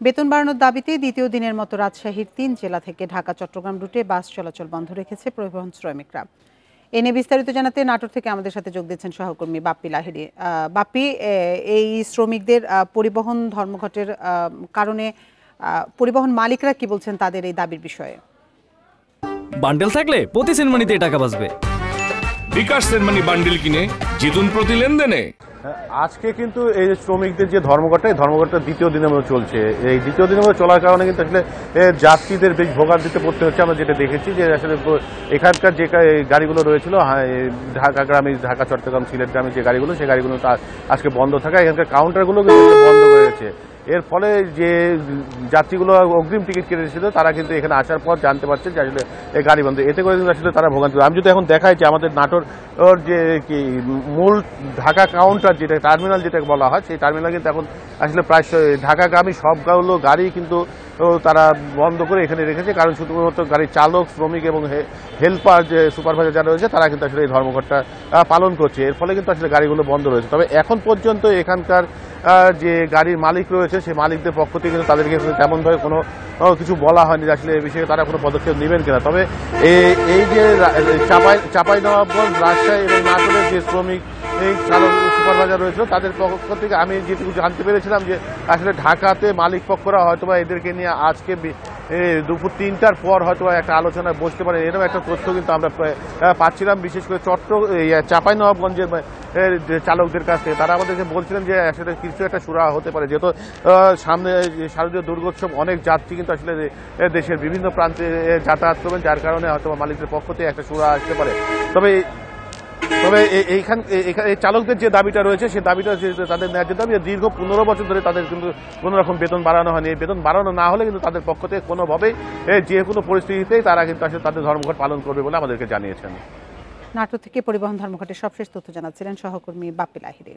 বেতন বাড়ানোর দাবিতে দ্বিতীয় দিনের মতো রাজশাহীর ৩ জেলা থেকে ঢাকা চট্টগ্রাম রুটে বাস চলাচল বন্ধ রেখেছে পরিবহন শ্রমিকরা। এ নিয়ে বিস্তারিত জানাতে নাটোর থেকে আমাদের সাথে যোগ দিচ্ছেন সহকর্মী বাপ্পি লাহিড়ী। বাপ্পি, এই শ্রমিকদের পরিবহন ধর্মঘটের কারণে পরিবহন মালিকরা কি বলছেন তাদের এই দাবির বিষয়ে? বান্ডেল থাকলে প্রতি সেনমানিতে টাকা বাঁচবে। বিকাশ সেনমানি বান্ডেল কিনে জিতুন প্রতি লেনদেনে। আজকে কিন্তু এই শ্রমিকদের যে ধর্মঘটটা, এই ধর্মঘটটা দ্বিতীয় দিনের মতো চলছে। এই দ্বিতীয় দিনের মতো চলার কারণে কিন্তু আসলে যাত্রীদের বেশ ভোগান্তিতে পড়তে হচ্ছে। আমরা যেটা দেখেছি যে আসলে এখানকার যে গাড়িগুলো রয়েছিল ঢাকাগ্রামী, ঢাকা চট্টগ্রাম সিলেটগ্রামী যে গাড়িগুলো, সেই গাড়িগুলো আজকে বন্ধ থাকায় এখানকার কাউন্টারগুলো কিন্তু বন্ধ হয়ে গেছে। এর ফলে যে যাত্রীগুলো অগ্রিম টিকিট কেটেছিল তারা কিন্তু এখানে আসার পর জানতে পারছে যে আসলে এই গাড়ি বন্ধ। এতে করে কিন্তু আসলে তারা ভোগান্তি। আমি যদি এখন দেখাই যে আমাদের নাটোর যে কি মূল ঢাকা কাউন্টার, যেটা টার্মিনাল যেটা বলা হয়, সেই টার্মিনাল কিন্তু এখন আসলে প্রায় ঢাকাগামী সবগুলো গাড়ি কিন্তু তারা বন্ধ করে এখানে রেখেছে। কারণ শুধুমাত্র গাড়ির চালক, শ্রমিক এবং হেল্পার, যে সুপারভাইজার যারা রয়েছে, তারা কিন্তু আসলে এই ধর্মঘটটা পালন করছে। এর ফলে কিন্তু আসলে গাড়িগুলো বন্ধ রয়েছে। তবে এখন পর্যন্ত এখানকার যে গাড়ির মালিক রয়েছে, সেই মালিকদের পক্ষ থেকে কিন্তু তাদেরকে তেমনভাবে কোনো কিছু বলা হয়নি যে আসলে এই বিষয়ে তারা কোনো পদক্ষেপ নেবেন কিনা। তবে এই যে চাঁপাইনবাবগঞ্জ, রাজশাহী এবং নাটোরের যে শ্রমিক চালক সুপারভাইজার রয়েছিল, তাদের পক্ষ থেকে আমি যেটুকু জানতে পেরেছিলাম যে আসলে ঢাকাতে মালিক পক্ষরা হয়তোবা এদেরকে নিয়ে আজকে দুপুর ৩টার পর হয়তোবা একটা আলোচনায় বসতে পারে, এরকম একটা তথ্য কিন্তু আমরা পাচ্ছিলাম, বিশেষ করে চাঁপাইনবাবগঞ্জের চালকদের কাছ থেকে। তারা আমাদেরকে বলছিলেন যে আসলে কিছু একটা সুরাহা হতে পারে, যেহেতু সামনে শারদীয় দুর্গোৎসব, অনেক যাত্রী কিন্তু আসলে দেশের বিভিন্ন প্রান্তে যাতায়াত করবেন, যার কারণে হয়তো মালিকদের পক্ষ থেকে একটা সুরাহা আসতে পারে। তবে এই চালকদের যে দাবিটা রয়েছে, সেই দাবিটা তাদের ন্যায্য দাবি। দীর্ঘ ১৫ বছর ধরে তাদের কিন্তু কোনো রকম বেতন বাড়ানো হয়নি। এই বেতন বাড়ানো না হলে কিন্তু তাদের পক্ষ থেকে কোনোভাবেই যে কোনো পরিস্থিতিতেই তারা কিন্তু আসলে তাদের ধর্মঘট পালন করবে বলে আমাদেরকে জানিয়েছেন। নাটোর থেকে পরিবহন ধর্মঘটের সবশেষ তথ্য জানাচ্ছিলেন সহকর্মী বাপ্পি লাহিড়ী।